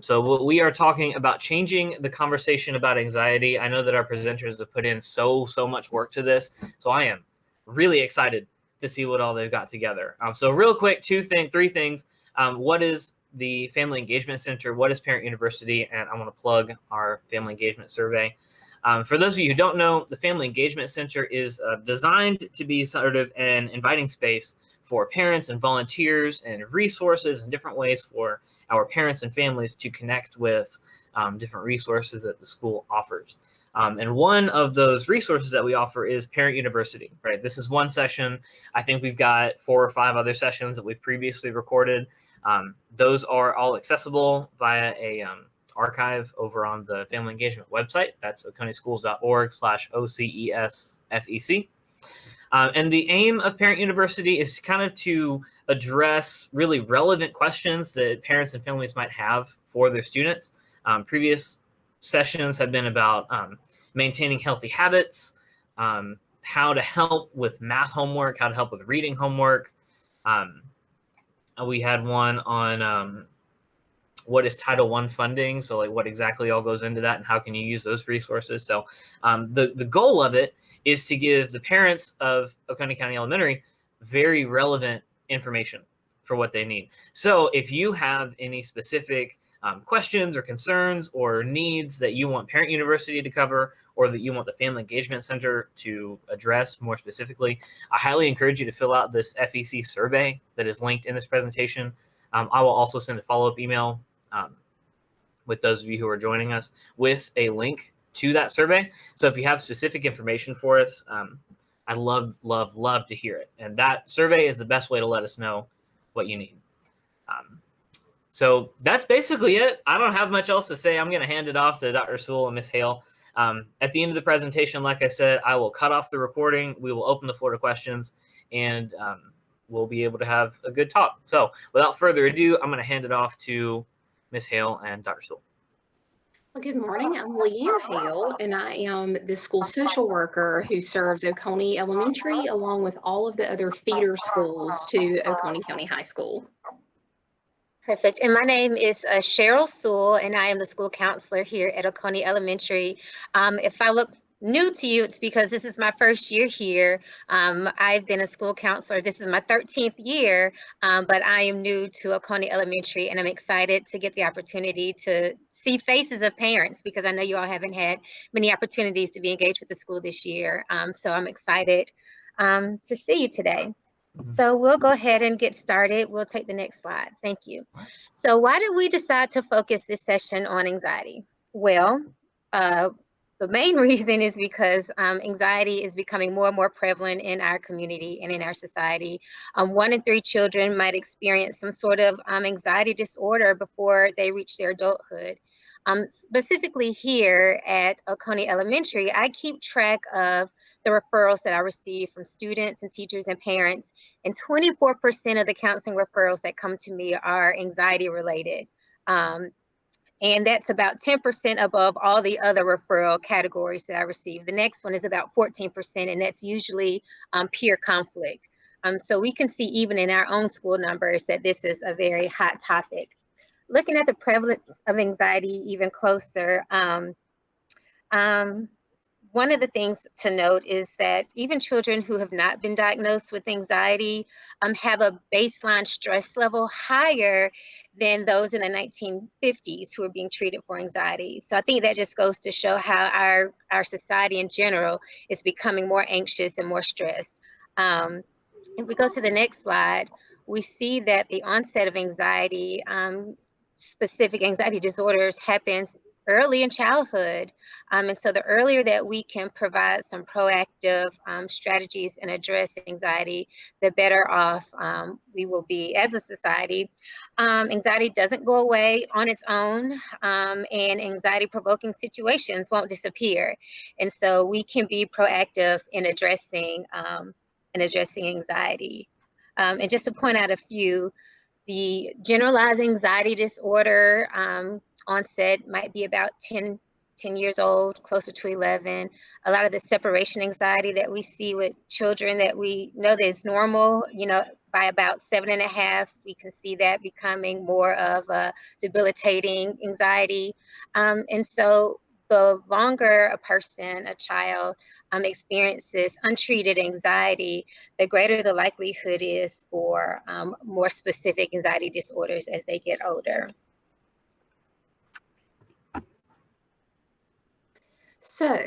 So we are talking about changing the conversation about anxiety. I know that our presenters have put in so much work to this, so I am really excited to see what all they've got together. So real quick, three things. What is the Family Engagement Center? What is Parent University? And I want to plug our Family Engagement Survey. For those of you who don't know, the Family Engagement Center is designed to be sort of an inviting space for parents and volunteers and resources and different ways for our parents and families to connect with different resources that the school offers. And one of those resources that we offer is Parent University, right? This is one session. I think we've got 4 or 5 other sessions that we've previously recorded. Those are all accessible via a archive over on the Family Engagement website. That's oconioschools.org/OCESFEC. And the aim of Parent University is kind of to address really relevant questions that parents and families might have for their students. Previous sessions have been about maintaining healthy habits, how to help with math homework, how to help with reading homework. We had one on what is Title I funding, so like what exactly all goes into that and how can you use those resources. So the goal of it is to give the parents of Oconee County Elementary very relevant information for what they need. So if you have any specific questions or concerns or needs that you want Parent University to cover or that you want the Family Engagement Center to address more specifically, I highly encourage you to fill out this FEC survey that is linked in this presentation. I will also send a follow-up email with those of you who are joining us with a link to that survey. So if you have specific information for us, I love to hear it. And that survey is the best way to let us know what you need. So that's basically it. I don't have much else to say. I'm going to hand it off to Dr. Sewell and Ms. Hale. At the end of the presentation, like I said, I will cut off the recording. We will open the floor to questions, and we'll be able to have a good talk. So without further ado, I'm going to hand it off to Ms. Hale and Dr. Sewell. Well, good morning. I'm LeAnne Hale, and I am the school social worker who serves Oconee Elementary along with all of the other feeder schools to Oconee County High School. Perfect. And my name is Cheryl Sewell, and I am the school counselor here at Oconee Elementary. If I look new to you, it's because this is my first year here. I've been a school counselor. This is my 13th year, but I am new to Oconee Elementary, and I'm excited to get the opportunity to see faces of parents because I know you all haven't had many opportunities to be engaged with the school this year. So I'm excited to see you today. So we'll go ahead and get started. We'll take the next slide. Thank you. So why did we decide to focus this session on anxiety? Well, the main reason is because anxiety is becoming more and more prevalent in our community and in our society. 1 in 3 children might experience some sort of anxiety disorder before they reach their adulthood. Specifically here at Oconee Elementary, I keep track of the referrals that I receive from students and teachers and parents, and 24% of the counseling referrals that come to me are anxiety related. And that's about 10% above all the other referral categories that I receive. The next one is about 14%, and that's usually peer conflict. So we can see even in our own school numbers that this is a very hot topic. Looking at the prevalence of anxiety even closer, one of the things to note is that even children who have not been diagnosed with anxiety have a baseline stress level higher than those in the 1950s who are being treated for anxiety. So I think that just goes to show how our society in general is becoming more anxious and more stressed. If we go to the next slide, we see that the onset of anxiety, specific anxiety disorders happens early in childhood. And so the earlier that we can provide some proactive strategies and address anxiety, the better off we will be as a society. Anxiety doesn't go away on its own, and anxiety-provoking situations won't disappear. And so we can be proactive in addressing anxiety. And just to point out a few, the generalized anxiety disorder onset might be about 10 years old, closer to 11. A lot of the separation anxiety that we see with children that we know that is normal, by about 7.5, we can see that becoming more of a debilitating anxiety. And so the longer a child experiences untreated anxiety, the greater the likelihood is for more specific anxiety disorders as they get older. So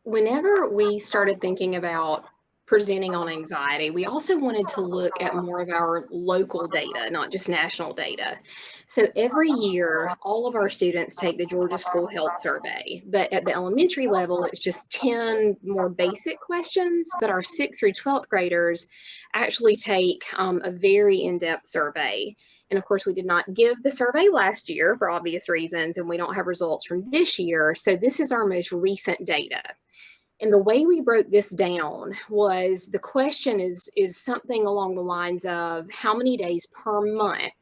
whenever we started thinking about presenting on anxiety, we also wanted to look at more of our local data, not just national data. So every year, all of our students take the Georgia School Health Survey, but at the elementary level, it's just 10 more basic questions, but our 6th through 12th graders actually take a very in-depth survey. And of course, we did not give the survey last year for obvious reasons, and we don't have results from this year. So this is our most recent data. And the way we broke this down was the question is something along the lines of how many days per month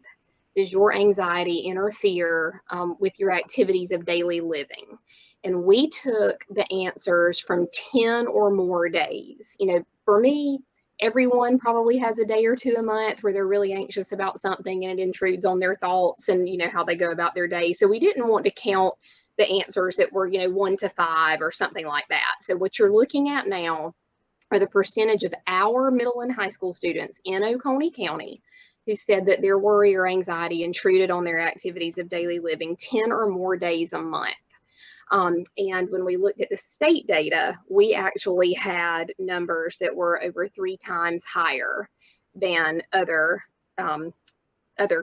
does your anxiety interfere with your activities of daily living? And we took the answers from 10 or more days. You know, for me, everyone probably has a day or two a month where they're really anxious about something and it intrudes on their thoughts and, you know, how they go about their day. So we didn't want to count the answers that were, you know, 1 to 5 or something like that. So what you're looking at now are the percentage of our middle and high school students in Oconee County who said that their worry or anxiety intruded on their activities of daily living 10 or more days a month. And when we looked at the state data, we actually had numbers that were over 3 times higher than other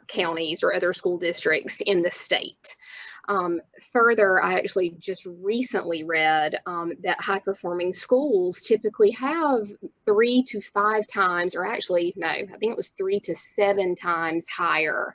counties or other school districts in the state. Further, I actually just recently read that high-performing schools typically have 3 to 5 times, or actually, no, I think it was 3 to 7 times higher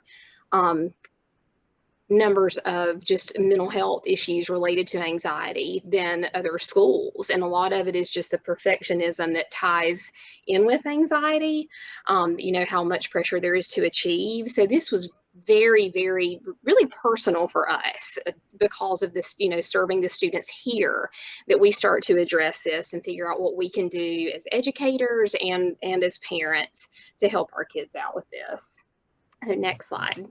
numbers of just mental health issues related to anxiety than other schools. And a lot of it is just the perfectionism that ties in with anxiety, you know, how much pressure there is to achieve. So this was very, very, really personal for us because of this, you know, serving the students here, that we start to address this and figure out what we can do as educators and as parents to help our kids out with this. So next slide.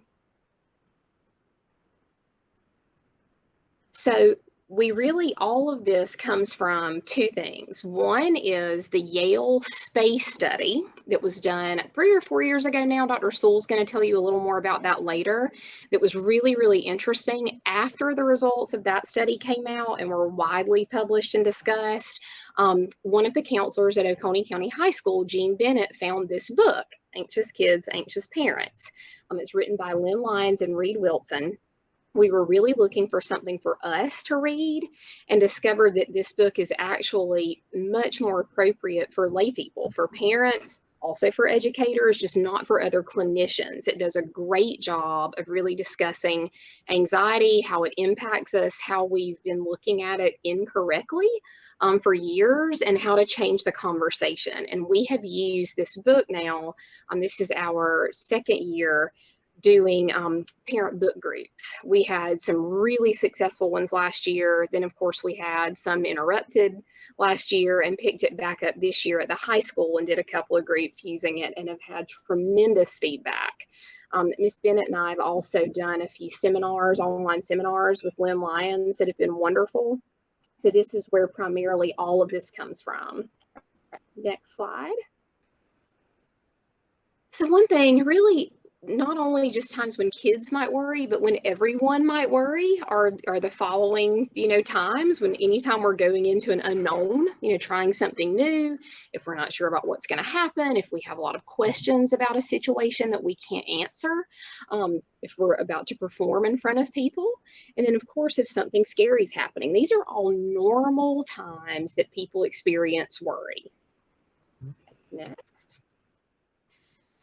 So we really, all of this comes from 2 things. One is the Yale space study that was done 3 or 4 years ago now. Dr. Sewell's going to tell you a little more about that later. That was really, really interesting. After the results of that study came out and were widely published and discussed, one of the counselors at Oconee County High School, Jean Bennett, found this book, Anxious Kids, Anxious Parents. It's written by Lynn Lyons and Reed Wilson. We were really looking for something for us to read and discovered that this book is actually much more appropriate for lay people, for parents, also for educators, just not for other clinicians. It does a great job of really discussing anxiety, how it impacts us, how we've been looking at it incorrectly for years, and how to change the conversation. And we have used this book now. This is our 2nd year doing parent book groups. We had some really successful ones last year. Then, of course, we had some interrupted last year and picked it back up this year at the high school and did a couple of groups using it and have had tremendous feedback. Ms. Bennett and I have also done a few seminars, online seminars with Lynn Lyons that have been wonderful. So this is where primarily all of this comes from. Next slide. So one thing really, not only just times when kids might worry, but when everyone might worry are the following, you know, times when anytime we're going into an unknown, you know, trying something new, if we're not sure about what's going to happen, if we have a lot of questions about a situation that we can't answer, if we're about to perform in front of people, and then of course, if something scary is happening. These are all normal times that people experience worry. Next.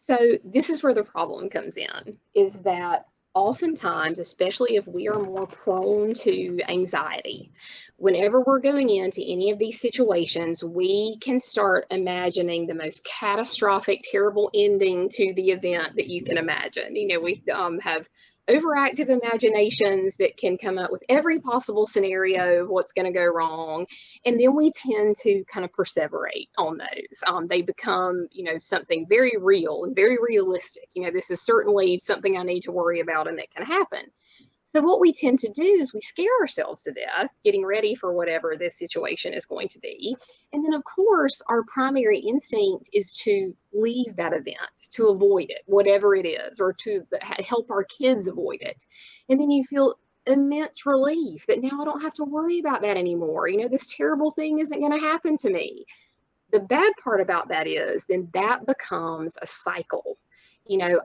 So this is where the problem comes in, is that oftentimes, especially if we are more prone to anxiety, whenever we're going into any of these situations, we can start imagining the most catastrophic, terrible ending to the event that you can imagine. You know, we have overactive imaginations that can come up with every possible scenario of what's going to go wrong. And then we tend to kind of perseverate on those. They become, something very real and very realistic. This is certainly something I need to worry about and that can happen. So what we tend to do is we scare ourselves to death, getting ready for whatever this situation is going to be. And then, of course, our primary instinct is to leave that event, to avoid it, whatever it is, or to help our kids avoid it. And then you feel immense relief that now I don't have to worry about that anymore. This terrible thing isn't going to happen to me. The bad part about that is then that becomes a cycle.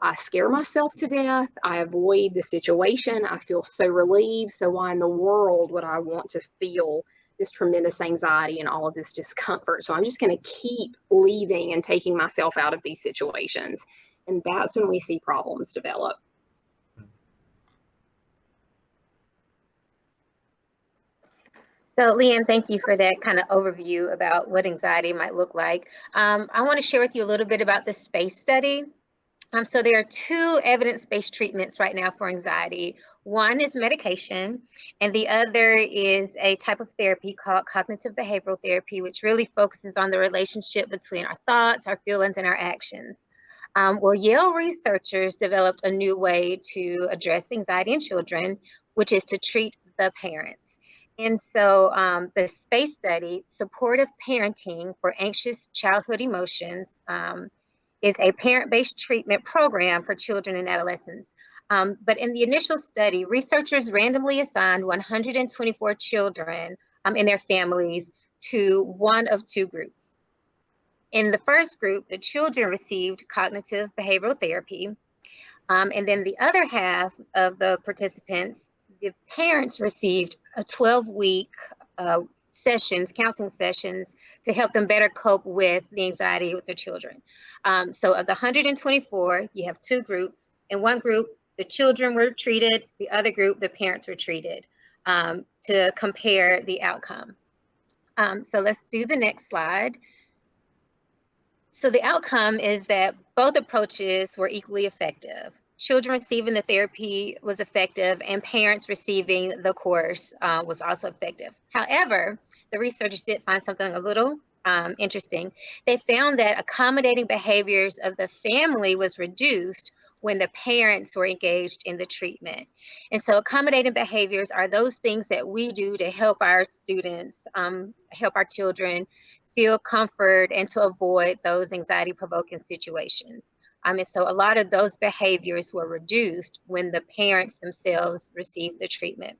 I scare myself to death. I avoid the situation. I feel so relieved. So why in the world would I want to feel this tremendous anxiety and all of this discomfort? So I'm just going to keep leaving and taking myself out of these situations. And that's when we see problems develop. So LeAnne, thank you for that kind of overview about what anxiety might look like. I want to share with you a little bit about the SPACE study. So there are two evidence-based treatments right now for anxiety. One is medication, and the other is a type of therapy called cognitive behavioral therapy, which really focuses on the relationship between our thoughts, our feelings, and our actions. Well, Yale researchers developed a new way to address anxiety in children, which is to treat the parents. And so the SPACE study, Supportive Parenting for Anxious Childhood Emotions, is a parent-based treatment program for children and adolescents. But in the initial study, researchers randomly assigned 124 children and their families to one of two groups. In the first group, the children received cognitive behavioral therapy. And then the other half of the participants, the parents received a 12-week counseling sessions to help them better cope with the anxiety with their children. So of the 124, you have two groups. In one group, the children were treated, the other group, the parents were treated to compare the outcome. So let's do the next slide. So the outcome is that both approaches were equally effective. Children receiving the therapy was effective, and parents receiving the course was also effective. However, the researchers did find something a little interesting. They found that accommodating behaviors of the family was reduced when the parents were engaged in the treatment. And so accommodating behaviors are those things that we do to help our students, help our children feel comfort and to avoid those anxiety-provoking situations. And so a lot of those behaviors were reduced when the parents themselves received the treatment.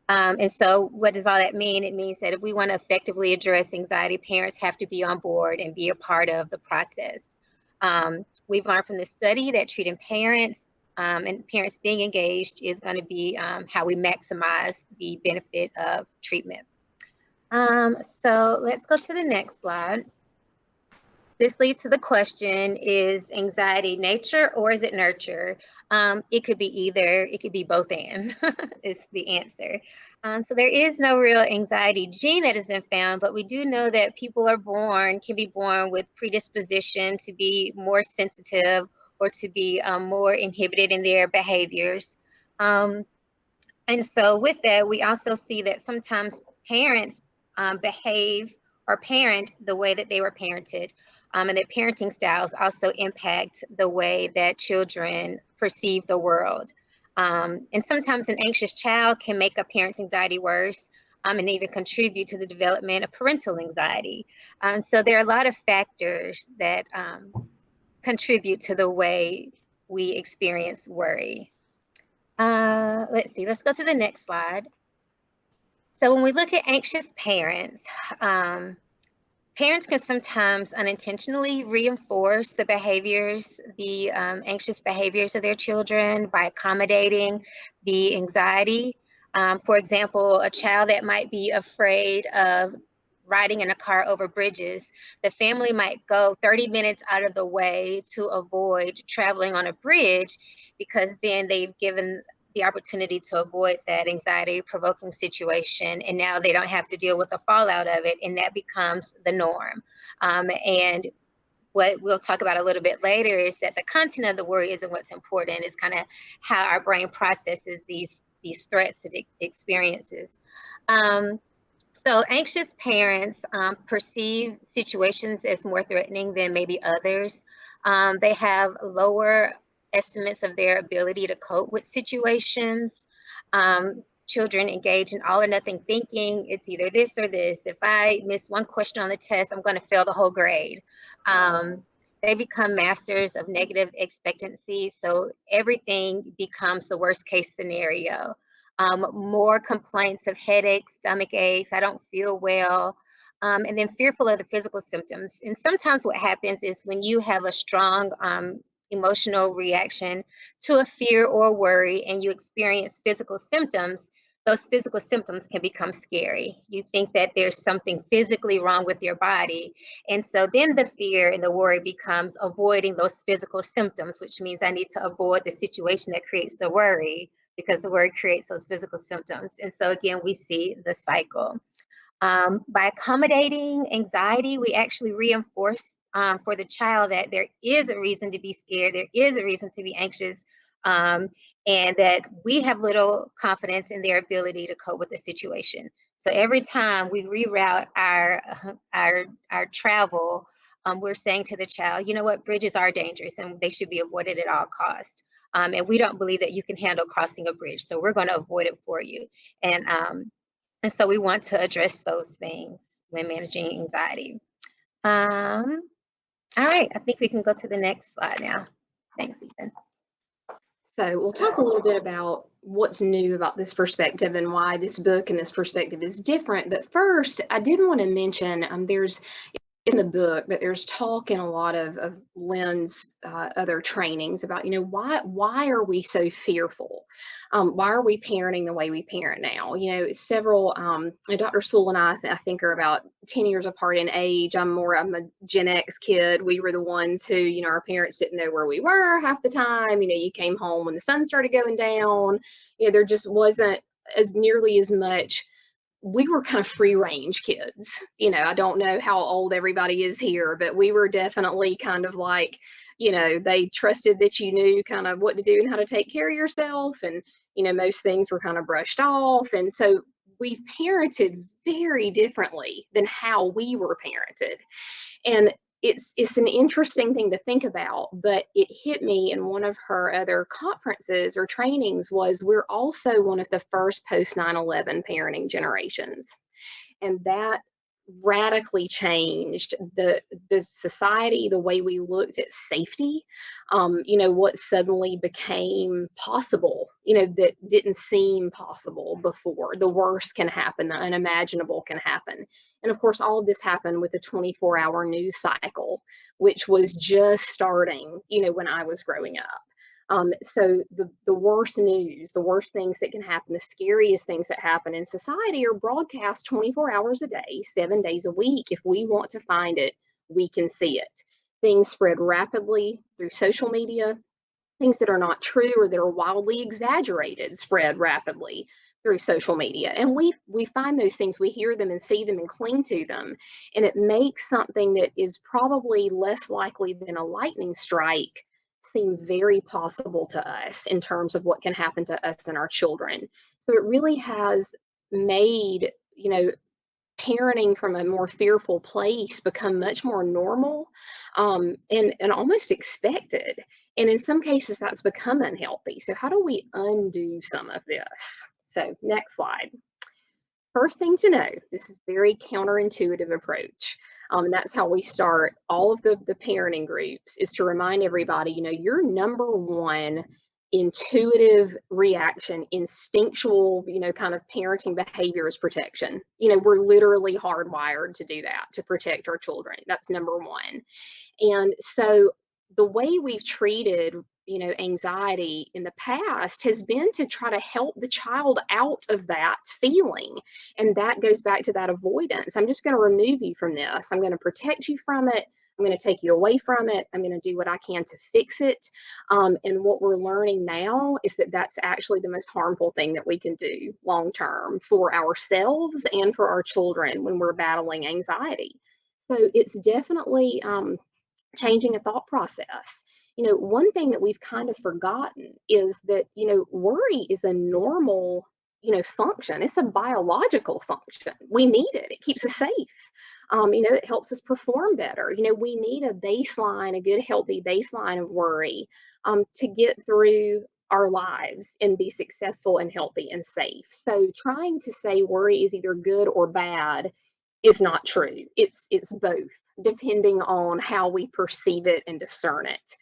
And so what does all that mean? It means that if we want to effectively address anxiety, parents have to be on board and be a part of the process. We've learned from this study that treating parents and parents being engaged is going to be how we maximize the benefit of treatment. So let's go to the next slide. This leads to the question, is anxiety nature or is it nurture? It could be either, it could be both and is the answer. So there is no real anxiety gene that has been found, but we do know that people can be born with predisposition to be more sensitive or to be more inhibited in their behaviors. And so with that, we also see that sometimes parents behave or parent the way that they were parented. And their parenting styles also impact the way that children perceive the world. And sometimes an anxious child can make a parent's anxiety worse and even contribute to the development of parental anxiety. So there are a lot of factors that contribute to the way we experience worry. Let's see, let's go to the next slide. So when we look at anxious parents, parents can sometimes unintentionally reinforce the behaviors, the anxious behaviors of their children by accommodating the anxiety. For example, a child that might be afraid of riding in a car over bridges, the family might go 30 minutes out of the way to avoid traveling on a bridge because then they've given the opportunity to avoid that anxiety-provoking situation, and now they don't have to deal with the fallout of it, and that becomes the norm. And what we'll talk about a little bit later is that the content of the worry isn't what's important. It's kind of how our brain processes these threats that it experiences. So anxious parents perceive situations as more threatening than maybe others. They have lower estimates of their ability to cope with situations. Children engage in all or nothing thinking. It's either this or this. If I miss one question on the test, I'm going to fail the whole grade. They become masters of negative expectancy. So everything becomes the worst case scenario. More complaints of headaches, stomach aches, I don't feel well, and then fearful of the physical symptoms. And sometimes what happens is when you have a strong emotional reaction to a fear or worry and you experience physical symptoms, those physical symptoms can become scary. You think that there's something physically wrong with your body. And so then the fear and the worry becomes avoiding those physical symptoms, which means I need to avoid the situation that creates the worry, because the worry creates those physical symptoms. And so again, we see the cycle. By accommodating anxiety, we actually reinforce for the child that there is a reason to be scared, there is a reason to be anxious, and that we have little confidence in their ability to cope with the situation. So every time we reroute our travel, we're saying to the child, you know what, bridges are dangerous and they should be avoided at all costs. And we don't believe that you can handle crossing a bridge, so we're going to avoid it for you. And so we want to address those things when managing anxiety. All right, I think we can go to the next slide now. Thanks, Ethan. So we'll talk a little bit about what's new about this perspective and why this book and this perspective is different. But first, I did want to mention there's in the book, but there's talk in a lot of LeAnne's other trainings about, why are we so fearful? Why are we parenting the way we parent now? Several, Dr. Sewell and I think are about 10 years apart in age. I'm a Gen X kid. We were the ones who, our parents didn't know where we were half the time. You came home when the sun started going down. There just wasn't as nearly as much. We were kind of free range kids. I don't know how old everybody is here, but we were definitely kind of like, they trusted that you knew kind of what to do and how to take care of yourself. And, most things were kind of brushed off. And so we parented very differently than how we were parented. And it's an interesting thing to think about, but it hit me in one of her other conferences or trainings was we're also one of the first post 9/11 parenting generations. And that radically changed the society, the way we looked at safety, what suddenly became possible, that didn't seem possible before. The worst can happen, the unimaginable can happen. And of course, all of this happened with the 24-hour news cycle, which was just starting, when I was growing up. So the worst news, the worst things that can happen, the scariest things that happen in society are broadcast 24 hours a day, 7 days a week. If we want to find it, we can see it. Things spread rapidly through social media. Things that are not true or that are wildly exaggerated spread rapidly through social media. And we find those things, we hear them and see them and cling to them. And it makes something that is probably less likely than a lightning strike seem very possible to us in terms of what can happen to us and our children. So it really has made, parenting from a more fearful place become much more normal and almost expected. And in some cases, that's become unhealthy. So how do we undo some of this? So next slide. First thing to know, this is very counterintuitive approach. And that's how we start all of the parenting groups, is to remind everybody, your number one intuitive reaction, instinctual, kind of parenting behavior is protection. We're literally hardwired to do that, to protect our children. That's number one. And so the way we've treated anxiety in the past has been to try to help the child out of that feeling. And that goes back to that avoidance. I'm just going to remove you from this. I'm going to protect you from it. I'm going to take you away from it. I'm going to do what I can to fix it. And what we're learning now is that that's actually the most harmful thing that we can do long term for ourselves and for our children when we're battling anxiety. So it's definitely changing a thought process. One thing that we've kind of forgotten is that, worry is a normal, function. It's a biological function. We need it. It keeps us safe. It helps us perform better. We need a baseline, a good, healthy baseline of worry to get through our lives and be successful and healthy and safe. So trying to say worry is either good or bad is not true. It's both, depending on how we perceive it and discern it.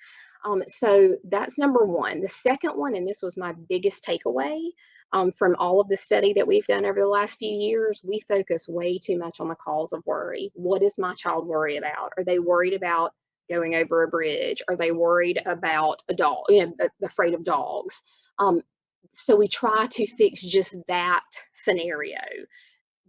So that's number one. The second one, and this was my biggest takeaway from all of the study that we've done over the last few years, we focus way too much on the cause of worry. What does my child worry about? Are they worried about going over a bridge? Are they worried about a dog, afraid of dogs? So we try to fix just that scenario.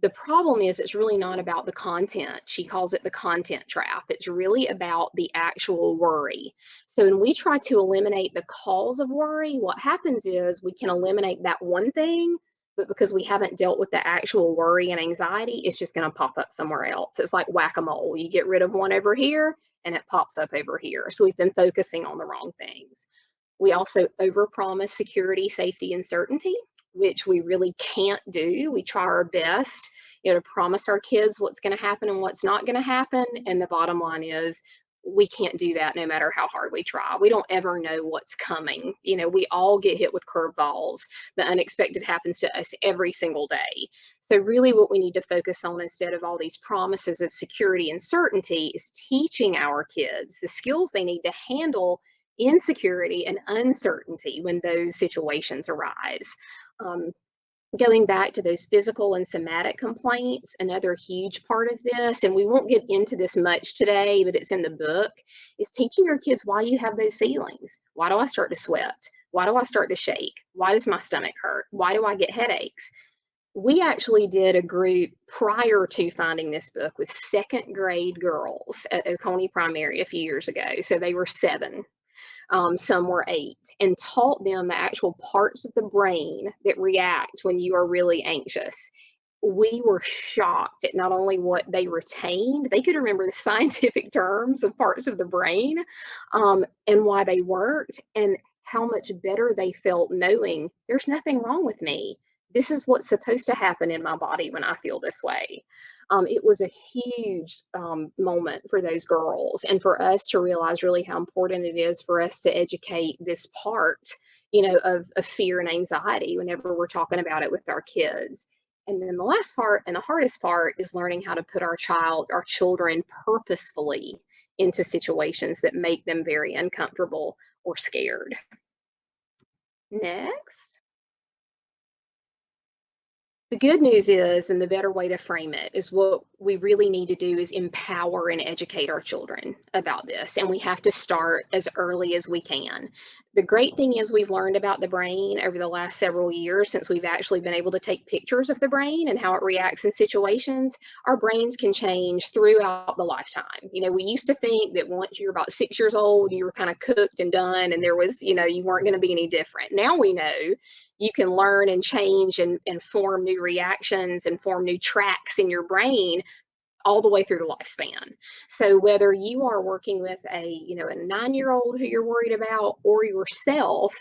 The problem is it's really not about the content. She calls it the content trap. It's really about the actual worry. So when we try to eliminate the cause of worry, what happens is we can eliminate that one thing, but because we haven't dealt with the actual worry and anxiety, it's just going to pop up somewhere else. It's like whack-a-mole. You get rid of one over here and it pops up over here. So we've been focusing on the wrong things. We also overpromise security, safety, and certainty, which we really can't do. We try our best, to promise our kids what's going to happen and what's not going to happen. And the bottom line is we can't do that no matter how hard we try. We don't ever know what's coming. We all get hit with curveballs. The unexpected happens to us every single day. So really what we need to focus on, instead of all these promises of security and certainty, is teaching our kids the skills they need to handle insecurity and uncertainty when those situations arise. Um, Going back to those physical and somatic complaints, another huge part of this, and we won't get into this much today, but it's in the book, is teaching your kids why you have those feelings. Why do I start to sweat? Why do I start to shake? Why does my stomach hurt? Why do I get headaches? We actually did a group prior to finding this book with second grade girls at Oconee Primary a few years ago. So they were 7, some were 8, and taught them the actual parts of the brain that react when you are really anxious. We were shocked at not only what they retained, they could remember the scientific terms of parts of the brain, and why they worked, and how much better they felt knowing there's nothing wrong with me. This is what's supposed to happen in my body when I feel this way. It was a huge moment for those girls, and for us to realize really how important it is for us to educate this part, of fear and anxiety whenever we're talking about it with our kids. And then the last part and the hardest part is learning how to put our children purposefully into situations that make them very uncomfortable or scared. Next. The good news is, and the better way to frame it, is what we really need to do is empower and educate our children about this. And we have to start as early as we can. The great thing is we've learned about the brain over the last several years, since we've actually been able to take pictures of the brain and how it reacts in situations. Our brains can change throughout the lifetime. We used to think that once you're about 6 years old, you were kind of cooked and done, and there was, you weren't going to be any different. Now we know you can learn and change and form new reactions and form new tracks in your brain all the way through the lifespan. So whether you are working with a 9-year-old who you're worried about, or yourself,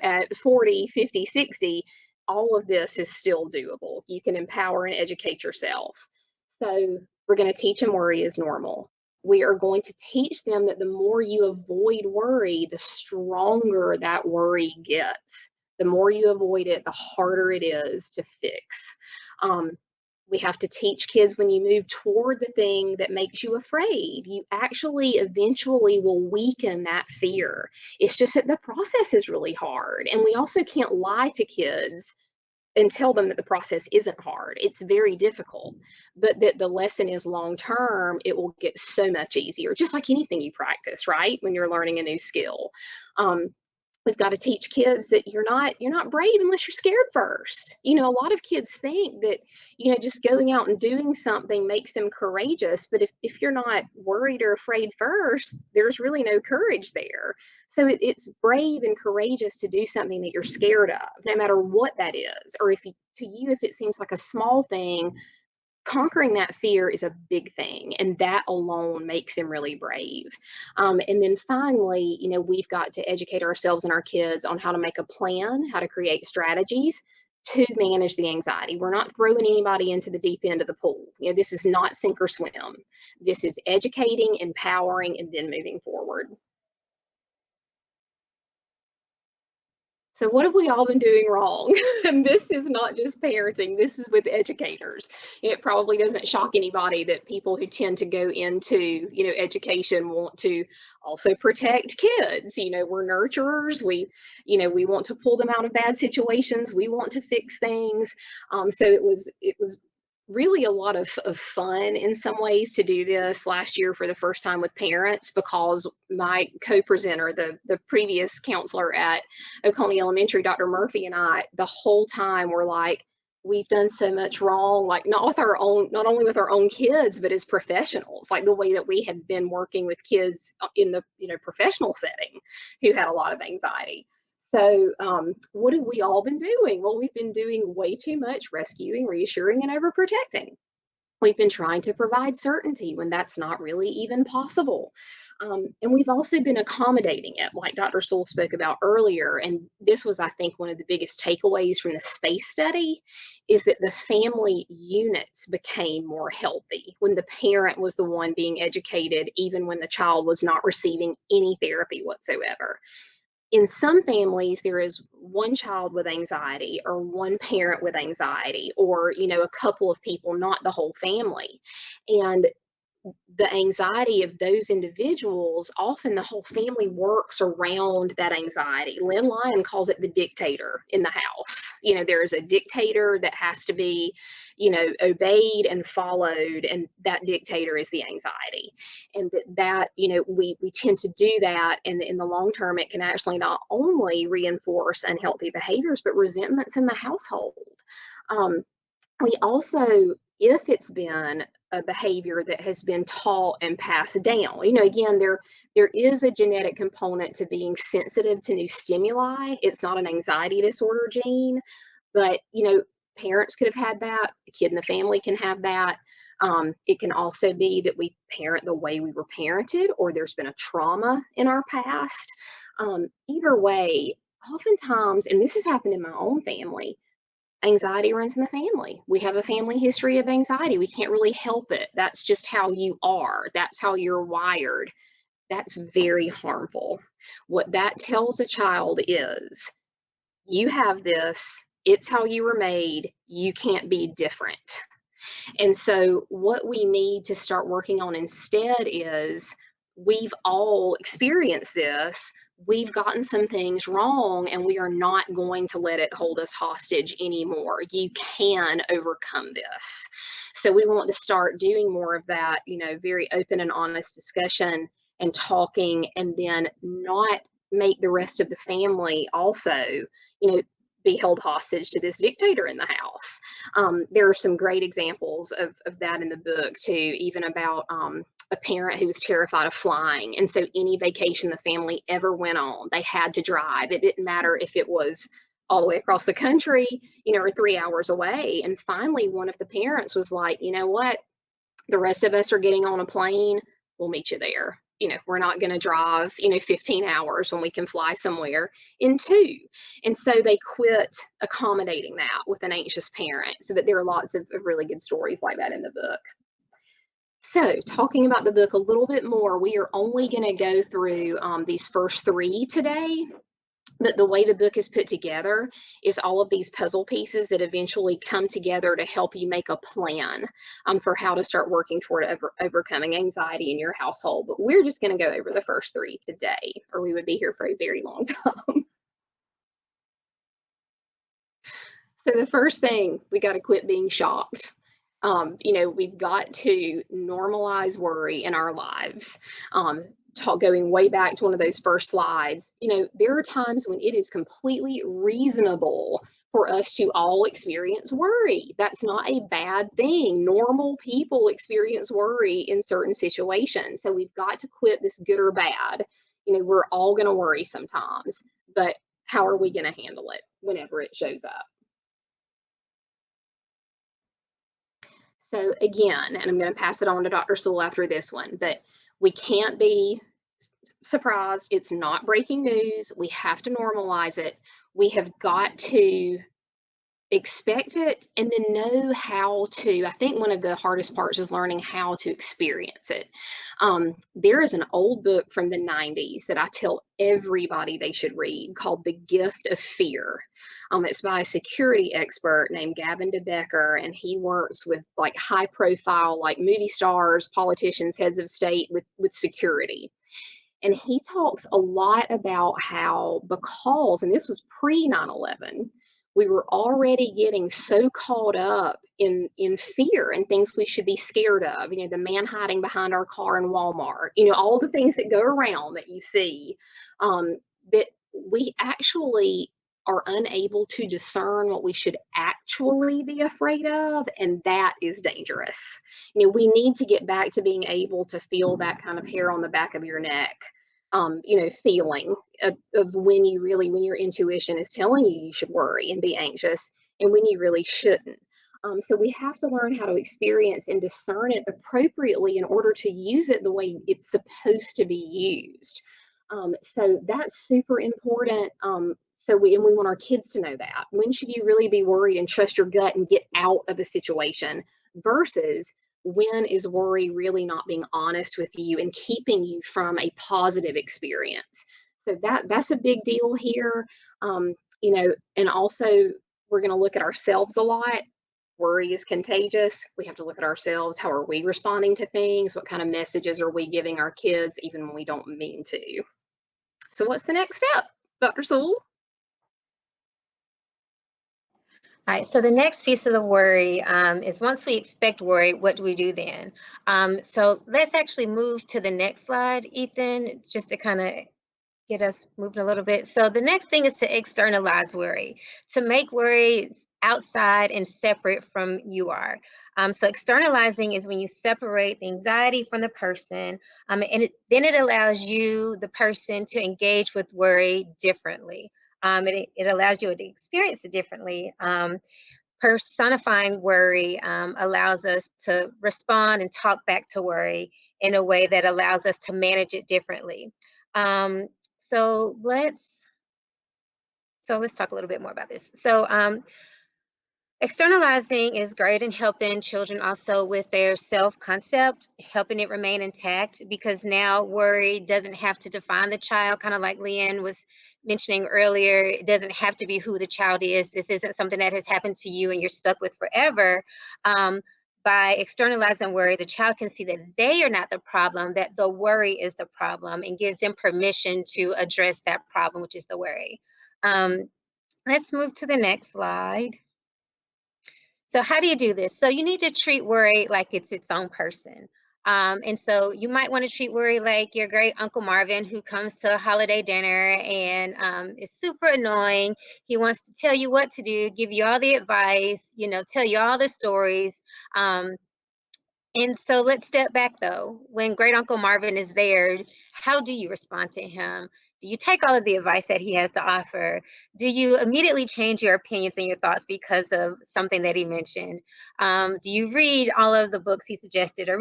at 40, 50, 60, all of this is still doable. You can empower and educate yourself. So we're going to teach them worry is normal. We are going to teach them that the more you avoid worry, the stronger that worry gets. The more you avoid it, the harder it is to fix. We have to teach kids, when you move toward the thing that makes you afraid, you actually eventually will weaken that fear. It's just that the process is really hard. And we also can't lie to kids and tell them that the process isn't hard. It's very difficult, but that the lesson is long term, it will get so much easier, just like anything you practice, right? When you're learning a new skill. We've got to teach kids that you're not brave unless you're scared first. A lot of kids think that, just going out and doing something makes them courageous. But if you're not worried or afraid first, there's really no courage there. So it's brave and courageous to do something that you're scared of, no matter what that is. Or if it seems like a small thing, conquering that fear is a big thing, and that alone makes them really brave. And then finally, we've got to educate ourselves and our kids on how to make a plan, how to create strategies to manage the anxiety. We're not throwing anybody into the deep end of the pool. This is not sink or swim. This is educating, empowering, and then moving forward. So what have we all been doing wrong? And this is not just parenting, this is with educators. It probably doesn't shock anybody that people who tend to go into, education want to also protect kids. We're nurturers. We want to pull them out of bad situations. We want to fix things. So it was really a lot of fun in some ways to do this last year for the first time with parents, because my co-presenter, the previous counselor at Oconee Elementary, Dr. Murphy, and I, the whole time were like, we've done so much wrong, like not only with our own kids, but as professionals, like the way that we had been working with kids in the professional setting who had a lot of anxiety. So what have we all been doing? Well, we've been doing way too much rescuing, reassuring, and overprotecting. We've been trying to provide certainty when that's not really even possible. And we've also been accommodating it, like Dr. Sewell spoke about earlier. And this was, I think, one of the biggest takeaways from the space study, is that the family units became more healthy when the parent was the one being educated, even when the child was not receiving any therapy whatsoever. In some families, there is one child with anxiety or one parent with anxiety, or, a couple of people, not the whole family. And the anxiety of those individuals, often the whole family works around that anxiety. LeAnne calls it the dictator in the house. There's a dictator that has to be, obeyed and followed, and that dictator is the anxiety. And that we tend to do that, and in the long term, it can actually not only reinforce unhealthy behaviors, but resentments in the household. We also, if it's been a behavior that has been taught and passed down, again, there is a genetic component to being sensitive to new stimuli. It's not an anxiety disorder gene, but parents could have had that. A kid in the family can have that. It can also be that we parent the way we were parented, or there's been a trauma in our past. Either way, oftentimes, and this has happened in my own family, anxiety runs in the family. We have a family history of anxiety. We can't really help it. That's just how you are. That's how you're wired. That's very harmful. What that tells a child is, you have this, it's how you were made, you can't be different. And so what we need to start working on instead is, we've all experienced this. We've gotten some things wrong, and we are not going to let it hold us hostage anymore. You can overcome this. So we want to start doing more of that, very open and honest discussion and talking, and then not make the rest of the family also, be held hostage to this dictator in the house. There are some great examples of that in the book too, even about a parent who was terrified of flying. And so any vacation the family ever went on, they had to drive. It didn't matter if it was all the way across the country, or 3 hours away. And finally, one of the parents was like, you know what? The rest of us are getting on a plane. We'll meet you there. We're not going to drive, 15 hours when we can fly somewhere in 2. And so they quit accommodating that with an anxious parent. So that there are lots of really good stories like that in the book. So talking about the book a little bit more, we are only going to go through these first 3 today. But the way the book is put together is all of these puzzle pieces that eventually come together to help you make a plan for how to start working toward overcoming anxiety in your household. But we're just going to go over the first 3 today, or we would be here for a very long time. So the first thing, we got to quit being shocked. We've got to normalize worry in our lives. Going way back to one of those first slides, there are times when it is completely reasonable for us to all experience worry. That's not a bad thing. Normal people experience worry in certain situations. So we've got to quit this good or bad. We're all going to worry sometimes, but how are we going to handle it whenever it shows up? So again, and I'm going to pass it on to Dr. Sewell after this one, but we can't be surprised. It's not breaking news. We have to normalize it. We have got to expect it and then know how to. I think one of the hardest parts is learning how to experience it. There is an old book from the 90s that I tell everybody they should read called The Gift of Fear. It's by a security expert named Gavin DeBecker, and he works with like high profile, like movie stars, politicians, heads of state with security. And he talks a lot about how, because, and this was pre 9/11, we were already getting so caught up in fear and things we should be scared of. The man hiding behind our car in Walmart, all the things that go around that you see, that we actually are unable to discern what we should actually be afraid of, and that is dangerous. We need to get back to being able to feel that kind of hair on the back of your neck, feeling of when your intuition is telling you should worry and be anxious, and when you really shouldn't. So we have to learn how to experience and discern it appropriately in order to use it the way it's supposed to be used. So that's super important. So we want our kids to know that. When should you really be worried and trust your gut and get out of a situation versus when is worry really not being honest with you and keeping you from a positive experience? So that's a big deal here. And also we're going to look at ourselves a lot. Worry is contagious. We have to look at ourselves. How are we responding to things? What kind of messages are we giving our kids, even when we don't mean to? So what's the next step, Dr. Sewell? All right, so the next piece of the worry is once we expect worry, what do we do then? So let's actually move to the next slide, Ethan, just to kind of get us moving a little bit. So the next thing is to externalize worry, to make worry outside and separate from you are. So externalizing is when you separate the anxiety from the person, and then it allows you, the person, to engage with worry differently. It allows you to experience it differently. Personifying worry allows us to respond and talk back to worry in a way that allows us to manage it differently. So let's talk a little bit more about this. So externalizing is great in helping children also with their self-concept, helping it remain intact, because now worry doesn't have to define the child, kind of like LeAnne was mentioning earlier. It doesn't have to be who the child is. This isn't something that has happened to you and you're stuck with forever. By externalizing worry, the child can see that they are not the problem, that the worry is the problem, and gives them permission to address that problem, which is the worry. Let's move to the next slide. So how do you do this? So you need to treat worry like it's its own person. And so you might want to treat worry like your great Uncle Marvin, who comes to a holiday dinner and is super annoying. He wants to tell you what to do, give you all the advice, tell you all the stories. And so let's step back though. When great Uncle Marvin is there, how do you respond to him? Do you take all of the advice that he has to offer? Do you immediately change your opinions and your thoughts because of something that he mentioned? Do you read all of the books he suggested, or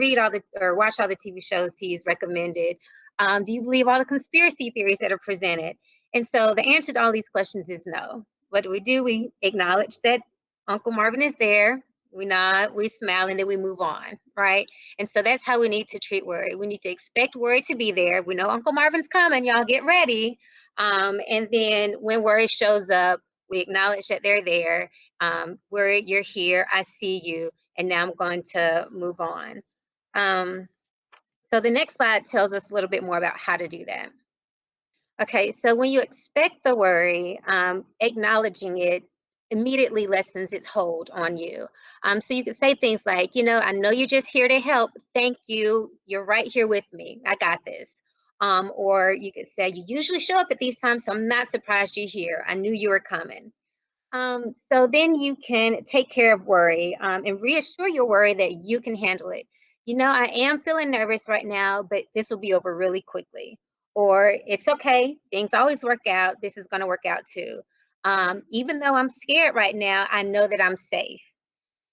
watch all the TV shows he's recommended? Do you believe all the conspiracy theories that are presented? And so the answer to all these questions is no. What do? We acknowledge that Uncle Marvin is there. We nod, we smile, and then we move on, right? And so that's how we need to treat worry. We need to expect worry to be there. We know Uncle Marvin's coming, y'all get ready. And then when worry shows up, we acknowledge that they're there. Worry, you're here, I see you, and now I'm going to move on. So the next slide tells us a little bit more about how to do that. Okay, so when you expect the worry, acknowledging it immediately lessens its hold on you. So you can say things like, I know you're just here to help. Thank you. You're right here with me. I got this. Or you could say, you usually show up at these times, so I'm not surprised you're here. I knew you were coming. So then you can take care of worry and reassure your worry that you can handle it. I am feeling nervous right now, but this will be over really quickly. Or it's okay, things always work out. This is going to work out too. Even though I'm scared right now, I know that I'm safe.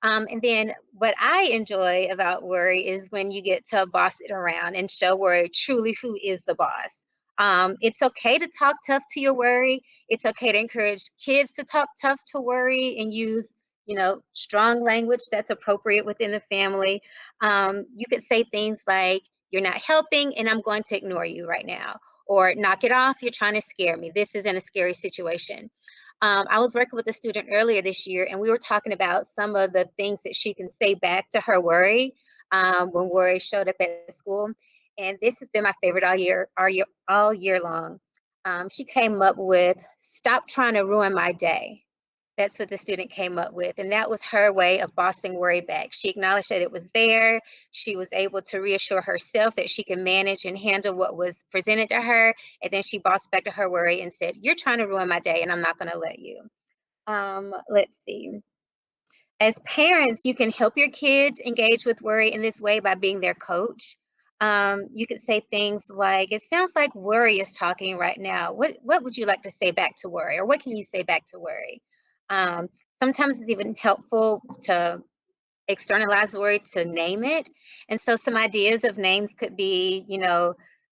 And then what I enjoy about worry is when you get to boss it around and show worry truly who is the boss. It's okay to talk tough to your worry. It's okay to encourage kids to talk tough to worry and use, strong language that's appropriate within the family. You could say things like, "You're not helping, and I'm going to ignore you right now." Or, "Knock it off, you're trying to scare me. This isn't a scary situation." I was working with a student earlier this year, and we were talking about some of the things that she can say back to her worry when worry showed up at school. And this has been my favorite all year long. She came up with, "Stop trying to ruin my day." That's what the student came up with. And that was her way of bossing worry back. She acknowledged that it was there. She was able to reassure herself that she can manage and handle what was presented to her. And then she bossed back to her worry and said, "You're trying to ruin my day, and I'm not going to let you." Let's see. As parents, you can help your kids engage with worry in this way by being their coach. You could say things like, "It sounds like worry is talking right now. What would you like to say back to worry? Or what can you say back to worry?" Um, Sometimes it's even helpful to externalize worry, to name it. And so some ideas of names could be,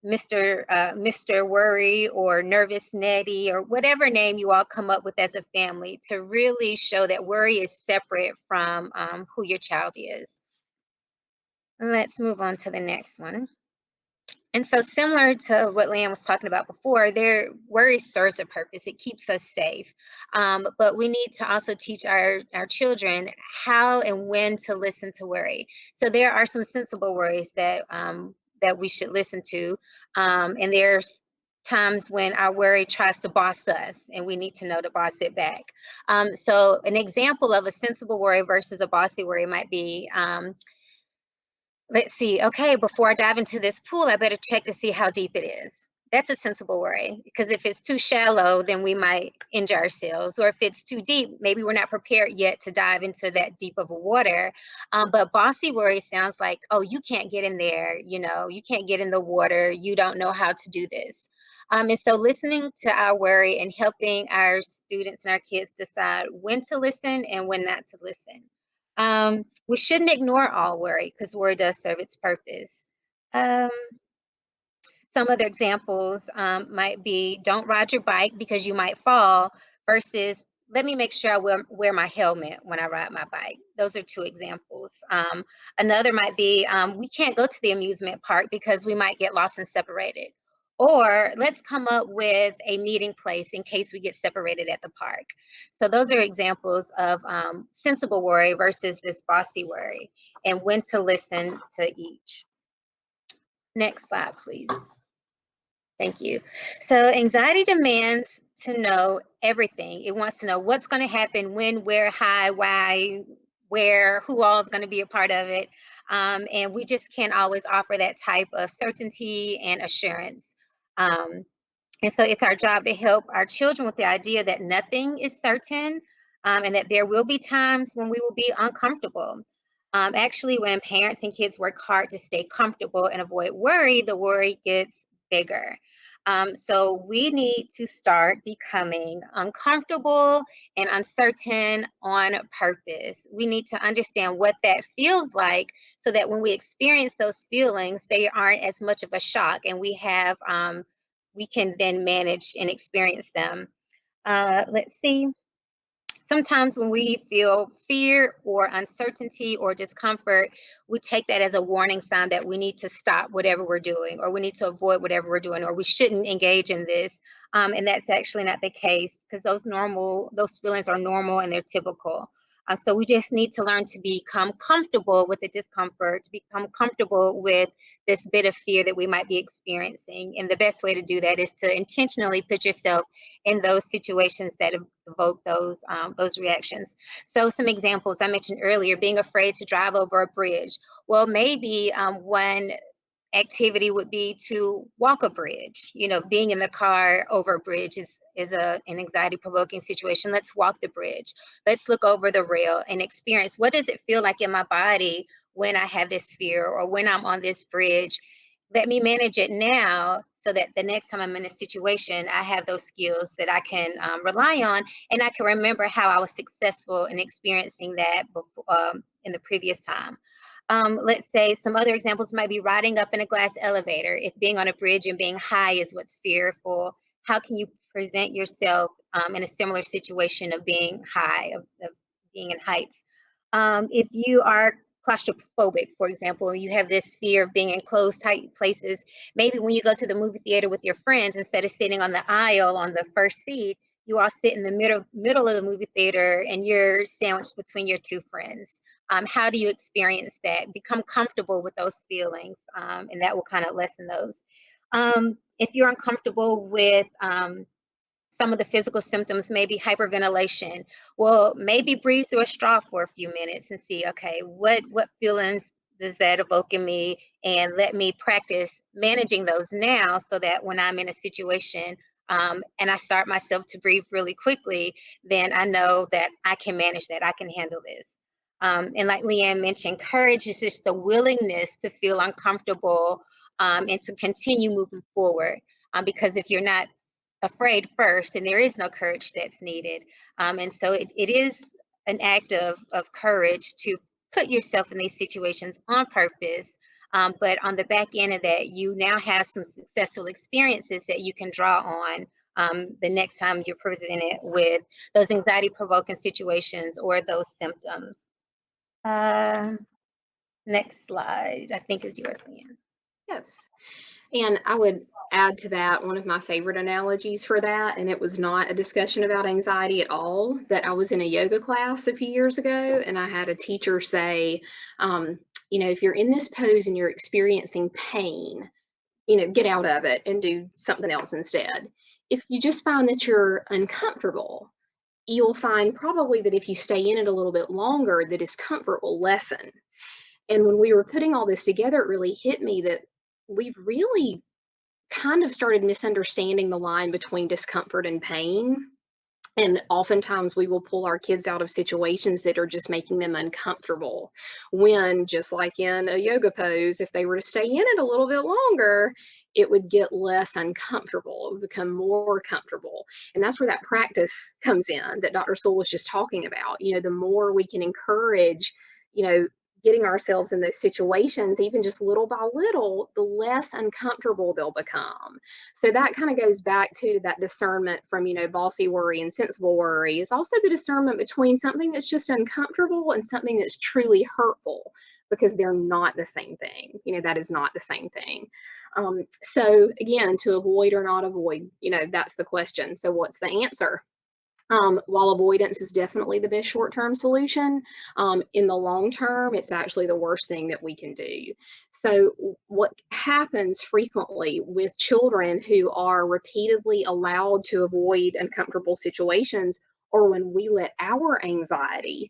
Mr. Worry or Nervous Nettie or whatever name you all come up with as a family to really show that worry is separate from who your child is. Let's move on to the next one. And so similar to what LeAnne was talking about before, their worry serves a purpose. It keeps us safe. But we need to also teach our children how and when to listen to worry. So there are some sensible worries that we should listen to. And there's times when our worry tries to boss us and we need to know to boss it back. So an example of a sensible worry versus a bossy worry might be, let's see. Okay, before I dive into this pool, I better check to see how deep it is. That's a sensible worry, because if it's too shallow, then we might injure ourselves. Or if it's too deep, maybe we're not prepared yet to dive into that deep of a water. But bossy worry sounds like, "Oh, you can't get in there. You can't get in the water. You don't know how to do this." And so listening to our worry and helping our students and our kids decide when to listen and when not to listen. We shouldn't ignore all worry, because worry does serve its purpose. Um, some other examples might be, "Don't ride your bike because you might fall," versus, "Let me make sure I wear my helmet when I ride my bike." Those are two examples. Another might be, "We can't go to the amusement park because we might get lost and separated." Or, "Let's come up with a meeting place in case we get separated at the park." So those are examples of sensible worry versus this bossy worry, and when to listen to each. Next slide, please. Thank you. So anxiety demands to know everything. It wants to know what's going to happen, when, where, how, why, where, who all is going to be a part of it. And we just can't always offer that type of certainty and assurance. Um, and so it's our job to help our children with the idea that nothing is certain, and that there will be times when we will be uncomfortable. Actually, when parents and kids work hard to stay comfortable and avoid worry, the worry gets bigger. So we need to start becoming uncomfortable and uncertain on purpose. We need to understand what that feels like so that when we experience those feelings, they aren't as much of a shock, and we can then manage and experience them. Let's see. Sometimes when we feel fear or uncertainty or discomfort, we take that as a warning sign that we need to stop whatever we're doing, or we need to avoid whatever we're doing, or we shouldn't engage in this. And that's actually not the case, because those feelings are normal and they're typical. So we just need to learn to become comfortable with the discomfort, to become comfortable with this bit of fear that we might be experiencing. And the best way to do that is to intentionally put yourself in those situations that evoke those reactions. So some examples I mentioned earlier: being afraid to drive over a bridge. Well, maybe one activity would be to walk a bridge. Being in the car over a bridge is an anxiety provoking situation. Let's walk the bridge. Let's look over the rail and experience, what does it feel like in my body when I have this fear or when I'm on this bridge? let me manage it now so that the next time I'm in a situation, I have those skills that I can rely on, and I can remember how I was successful in experiencing that before, in the previous time. Let's say some other examples might be riding up in a glass elevator. If being on a bridge and being high is what's fearful, how can you present yourself in a similar situation of being high, of being in heights? If you are claustrophobic, for example, you have this fear of being in closed, tight places. Maybe when you go to the movie theater with your friends, instead of sitting on the aisle on the first seat, you all sit in the middle of the movie theater and you're sandwiched between your two friends. How do you experience that? Become comfortable with those feelings, and that will kind of lessen those. If you're uncomfortable with some of the physical symptoms, maybe hyperventilation. Well, maybe breathe through a straw for a few minutes and see, okay, what feelings does that evoke in me? And let me practice managing those now so that when I'm in a situation and I start myself to breathe really quickly, then I know that I can manage that, I can handle this. And like LeAnne mentioned, courage is just the willingness to feel uncomfortable and to continue moving forward. Because if you're not afraid first, and there is no courage that's needed. And so it is an act of courage to put yourself in these situations on purpose. But on the back end of that, you now have some successful experiences that you can draw on the next time you're presented with those anxiety provoking situations or those symptoms. Next slide, I think is yours, LeAnne. Yes. And I would add to that one of my favorite analogies for that, and it was not a discussion about anxiety at all, that I was in a yoga class a few years ago, and I had a teacher say, if you're in this pose and you're experiencing pain, get out of it and do something else instead. If you just find that you're uncomfortable, you'll find probably that if you stay in it a little bit longer, the discomfort will lessen. And when we were putting all this together, it really hit me that we've really kind of started misunderstanding the line between discomfort and pain. And oftentimes we will pull our kids out of situations that are just making them uncomfortable. When, just like in a yoga pose, if they were to stay in it a little bit longer, it would get less uncomfortable. It would become more comfortable. And that's where that practice comes in that Dr. Sewell was just talking about. The more we can encourage, getting ourselves in those situations, even just little by little, the less uncomfortable they'll become. So that kind of goes back to that discernment from, bossy worry and sensible worry is also the discernment between something that's just uncomfortable and something that's truly hurtful, because they're not the same thing. That is not the same thing. So again, to avoid or not avoid, that's the question. So what's the answer? While avoidance is definitely the best short-term solution, in the long term, it's actually the worst thing that we can do. So what happens frequently with children who are repeatedly allowed to avoid uncomfortable situations, or when we let our anxiety,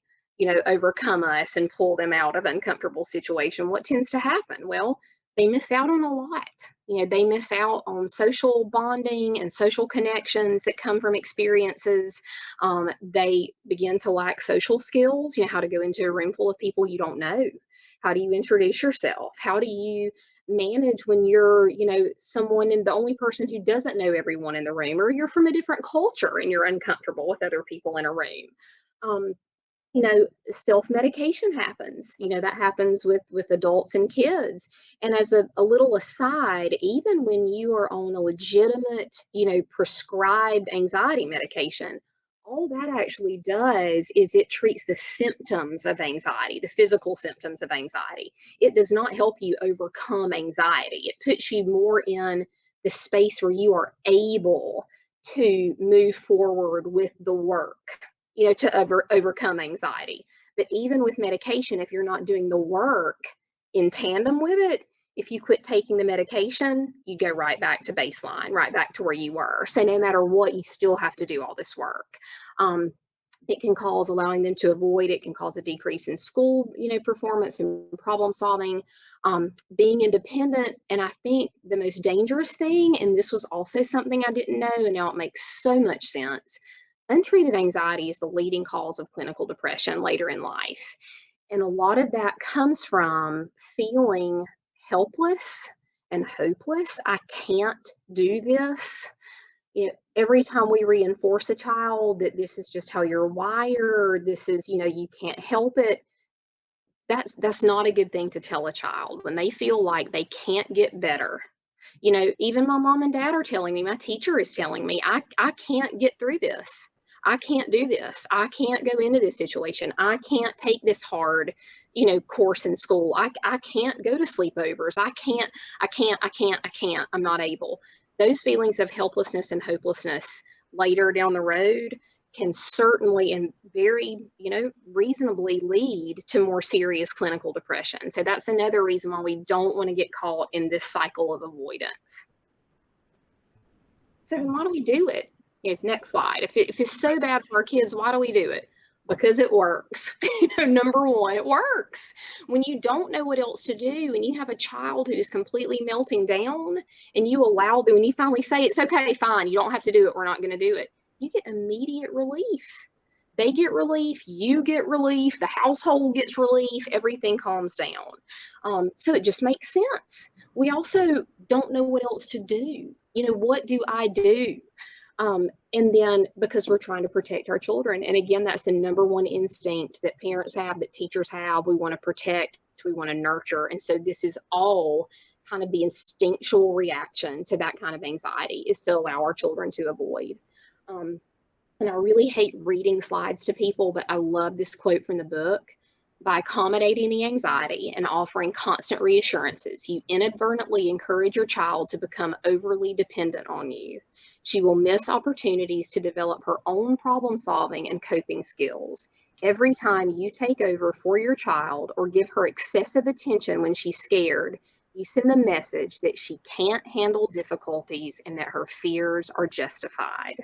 overcome us and pull them out of uncomfortable situation, what tends to happen? Well, they miss out on a lot. They miss out on social bonding and social connections that come from experiences. They begin to lack social skills, how to go into a room full of people you don't know. How do you introduce yourself? How do you manage when you're, someone and the only person who doesn't know everyone in the room, or you're from a different culture and you're uncomfortable with other people in a room? Self-medication happens. That happens with adults and kids. And as a little aside, even when you are on a legitimate, prescribed anxiety medication, all that actually does is it treats the symptoms of anxiety, the physical symptoms of anxiety. It does not help you overcome anxiety. It puts you more in the space where you are able to move forward with the work, to overcome anxiety. But even with medication, if you're not doing the work in tandem with it, if you quit taking the medication, you go right back to baseline, right back to where you were. So no matter what, you still have to do all this work. It can cause allowing them to avoid, it can cause a decrease in school, performance and problem solving, being independent. And I think the most dangerous thing, and this was also something I didn't know, and now it makes so much sense, untreated anxiety is the leading cause of clinical depression later in life. And a lot of that comes from feeling helpless and hopeless. I can't do this. You know, every time we reinforce a child that this is just how you're wired, this is, you know, you can't help it. That's not a good thing to tell a child when they feel like they can't get better. You know, even my mom and dad are telling me, my teacher is telling me, I can't get through this. I can't do this. I can't go into this situation. I can't take this hard, you know, course in school. I can't go to sleepovers. I can't. I'm not able. Those feelings of helplessness and hopelessness later down the road can certainly and very, you know, reasonably lead to more serious clinical depression. So that's another reason why we don't want to get caught in this cycle of avoidance. So then why do we do it? You know, next slide. If it's so bad for our kids, why do we do it? Because it works. You know, number one, it works. When you don't know what else to do and you have a child who's completely melting down and you allow them, when you finally say, it's okay, fine, you don't have to do it, we're not going to do it, you get immediate relief. They get relief, you get relief, the household gets relief, everything calms down. So it just makes sense. We also don't know what else to do. You know, what do I do? And then because we're trying to protect our children. And again, that's the number one instinct that parents have, that teachers have. We want to protect, we want to nurture. And so this is all kind of the instinctual reaction to that kind of anxiety, is to allow our children to avoid. And I really hate reading slides to people, but I love this quote from the book. By accommodating the anxiety and offering constant reassurances, you inadvertently encourage your child to become overly dependent on you. She will miss opportunities to develop her own problem solving and coping skills. Every time you take over for your child or give her excessive attention when she's scared, you send the message that she can't handle difficulties and that her fears are justified.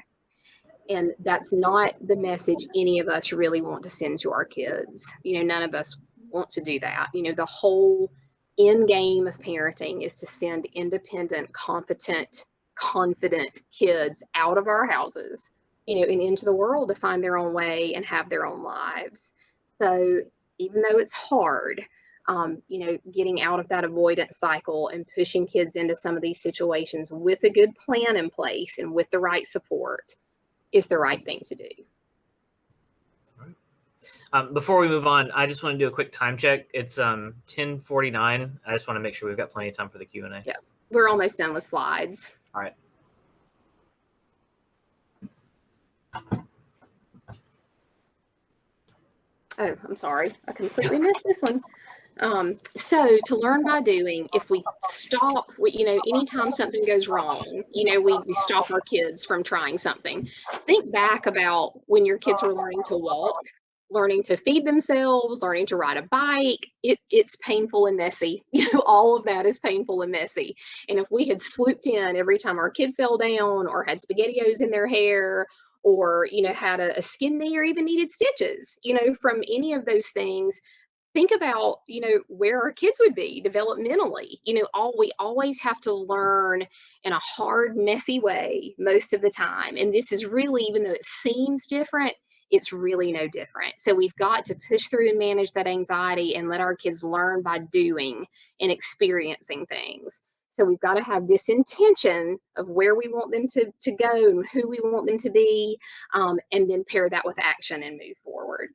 And that's not the message any of us really want to send to our kids. You know, none of us want to do that. You know, the whole end game of parenting is to send independent, competent, confident kids out of our houses, you know, and into the world to find their own way and have their own lives. So even though it's hard, you know, getting out of that avoidance cycle and pushing kids into some of these situations with a good plan in place and with the right support is the right thing to do. Before we move on, I just want to do a quick time check. It's 10:49. I just want to make sure we've got plenty of time for the Q&A. Yeah, we're almost done with slides. All right. Oh, I'm sorry. I completely missed this one. So to learn by doing, if we stop, you know, anytime something goes wrong, you know, we stop our kids from trying something. Think back about when your kids were learning to walk, learning to feed themselves, learning to ride a bike. It's painful and messy. You know, all of that is painful and messy. And if we had swooped in every time our kid fell down or had SpaghettiOs in their hair, or, you know, had a skin knee or even needed stitches, you know, from any of those things, think about, you know, where our kids would be developmentally. You know, we always have to learn in a hard, messy way most of the time. And this is really, even though it seems different, it's really no different. So we've got to push through and manage that anxiety and let our kids learn by doing and experiencing things. So we've got to have this intention of where we want them to go and who we want them to be, and then pair that with action and move forward.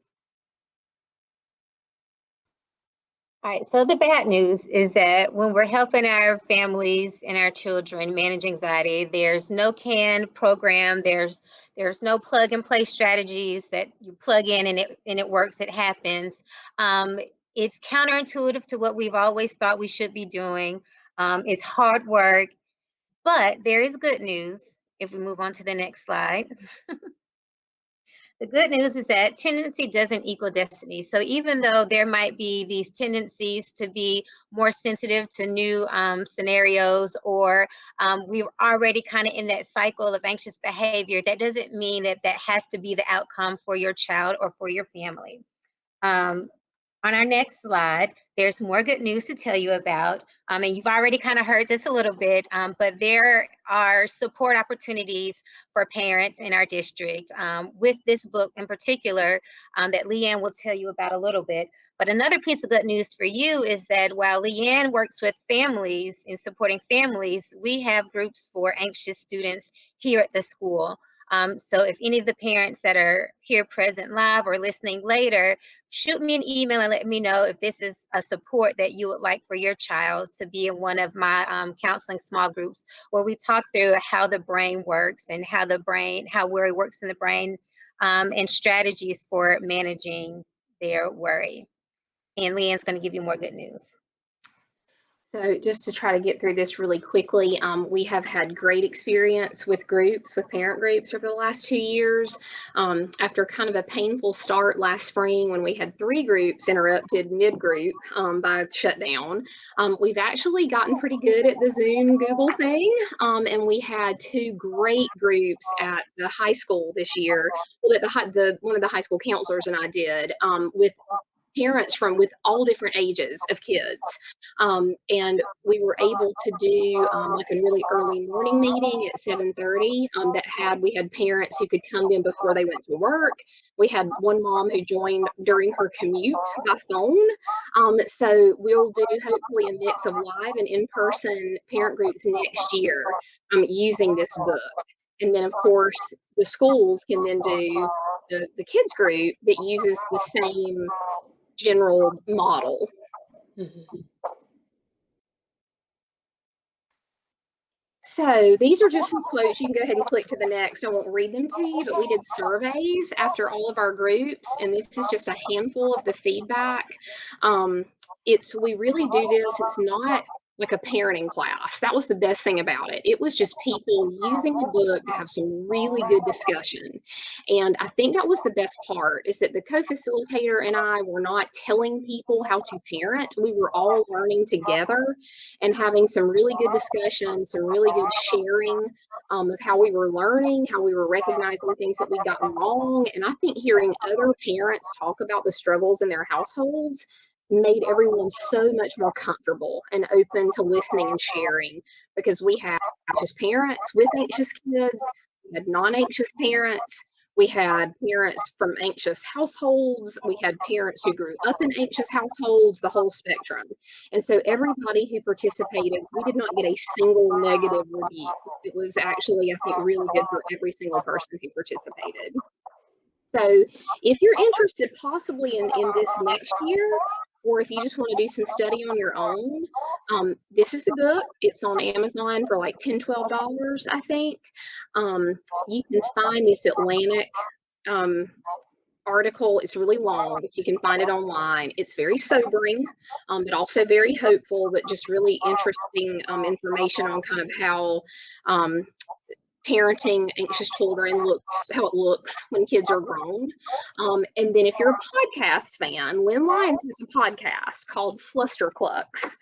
All right, so the bad news is that when we're helping our families and our children manage anxiety, there's no canned program, there's no plug and play strategies that you plug in and it works, it happens. It's counterintuitive to what we've always thought we should be doing. It's hard work, but there is good news if we move on to the next slide. The good news is that tendency doesn't equal destiny. So even though there might be these tendencies to be more sensitive to new scenarios, or we're already kind of in that cycle of anxious behavior, that doesn't mean that that has to be the outcome for your child or for your family. On our next slide, there's more good news to tell you about. And you've already kind of heard this a little bit, but there are support opportunities for parents in our district with this book in particular that LeAnne will tell you about a little bit. But another piece of good news for you is that while LeAnne works with families in supporting families, we have groups for anxious students here at the school. So if any of the parents that are here present live or listening later, shoot me an email and let me know if this is a support that you would like for your child to be in one of my counseling small groups where we talk through how the brain works and how worry works in the brain and strategies for managing their worry. And LeAnne's going to give you more good news. So just to try to get through this really quickly, we have had great experience with parent groups over the last 2 years. After kind of a painful start last spring when we had 3 groups interrupted mid-group by shutdown, we've actually gotten pretty good at the Zoom Google thing, and we had 2 great groups at the high school this year, well, that one of the high school counselors and I did, with parents with all different ages of kids. And we were able to do like a really early morning meeting at 7:30 we had parents who could come in before they went to work. We had one mom who joined during her commute by phone. So we'll do hopefully a mix of live and in-person parent groups next year using this book. And then of course the schools can then do the kids group that uses the same general model. Mm-hmm. So these are just some quotes. You can go ahead and click to the next. I won't read them to you, but we did surveys after all of our groups, and this is just a handful of the feedback. We really do this. It's not like a parenting class. That was the best thing about it. It was just people using the book to have some really good discussion. And I think that was the best part, is that the co-facilitator and I were not telling people how to parent. We were all learning together and having some really good discussion, some really good sharing of how we were learning, how we were recognizing things that we'd gotten wrong. And I think hearing other parents talk about the struggles in their households made everyone so much more comfortable and open to listening and sharing, because we had anxious parents with anxious kids, we had non-anxious parents, we had parents from anxious households, we had parents who grew up in anxious households, the whole spectrum. And so everybody who participated, we did not get a single negative review. It was actually, I think, really good for every single person who participated. So if you're interested possibly in this next year, or if you just want to do some study on your own, this is the book. It's on Amazon for like $10, $12, I think. You can find this Atlantic article. It's really long, but you can find it online. It's very sobering, but also very hopeful, but just really interesting information on kind of how parenting anxious children how it looks when kids are grown. And then if you're a podcast fan, Lynn Lyons has a podcast called Flusterclux.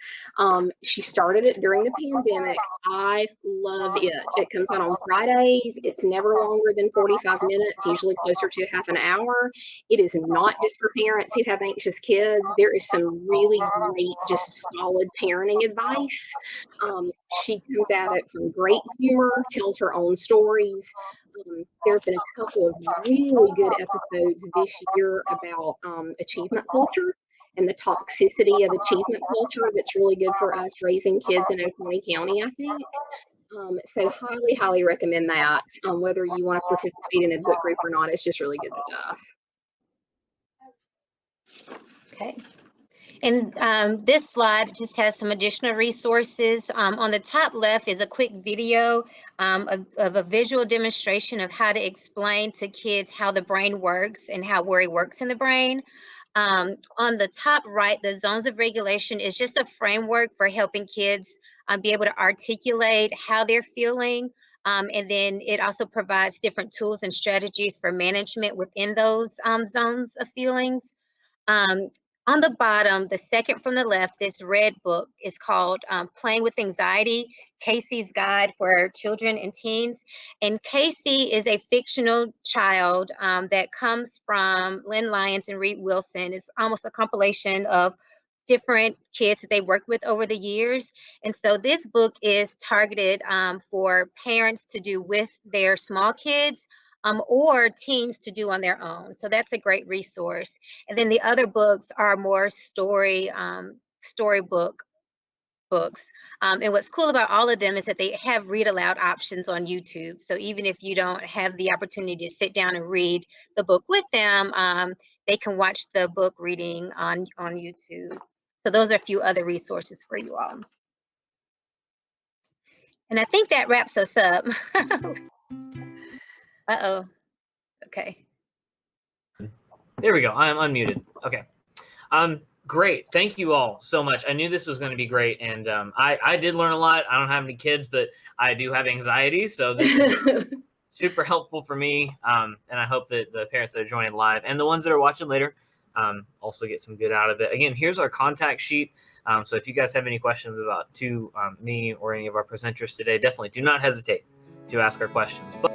She started it during the pandemic. I love it. It comes out on Fridays. It's never longer than 45 minutes, usually closer to half an hour. It is not just for parents who have anxious kids. There is some really great, just solid parenting advice. She comes at it from great humor, tells her own stories. There have been a couple of really good episodes this year about achievement culture and the toxicity of achievement culture that's really good for us raising kids in Oconee County, I think. So highly, highly recommend that. Whether you want to participate in a book group or not, it's just really good stuff. Okay. And this slide just has some additional resources. On the top left is a quick video of a visual demonstration of how to explain to kids how the brain works and how worry works in the brain. On the top right, the zones of regulation is just a framework for helping kids be able to articulate how they're feeling. And then it also provides different tools and strategies for management within those zones of feelings. On the bottom, the second from the left, this red book is called Playing with Anxiety, Casey's Guide for Children and Teens. And Casey is a fictional child that comes from Lynn Lyons and Reed Wilson. It's almost a compilation of different kids that they worked with over the years. And so this book is targeted for parents to do with their small kids or teens to do on their own. So that's a great resource. And then the other books are more storybook books. And what's cool about all of them is that they have read aloud options on YouTube. So even if you don't have the opportunity to sit down and read the book with them, they can watch the book reading on YouTube. So those are a few other resources for you all. And I think that wraps us up. Uh-oh. Okay. There we go. I'm unmuted. Okay. Great. Thank you all so much. I knew this was going to be great. And I did learn a lot. I don't have any kids, but I do have anxiety. So this is super helpful for me. And I hope that the parents that are joining live and the ones that are watching later also get some good out of it. Again, here's our contact sheet. So if you guys have any questions about me or any of our presenters today, definitely do not hesitate to ask our questions. But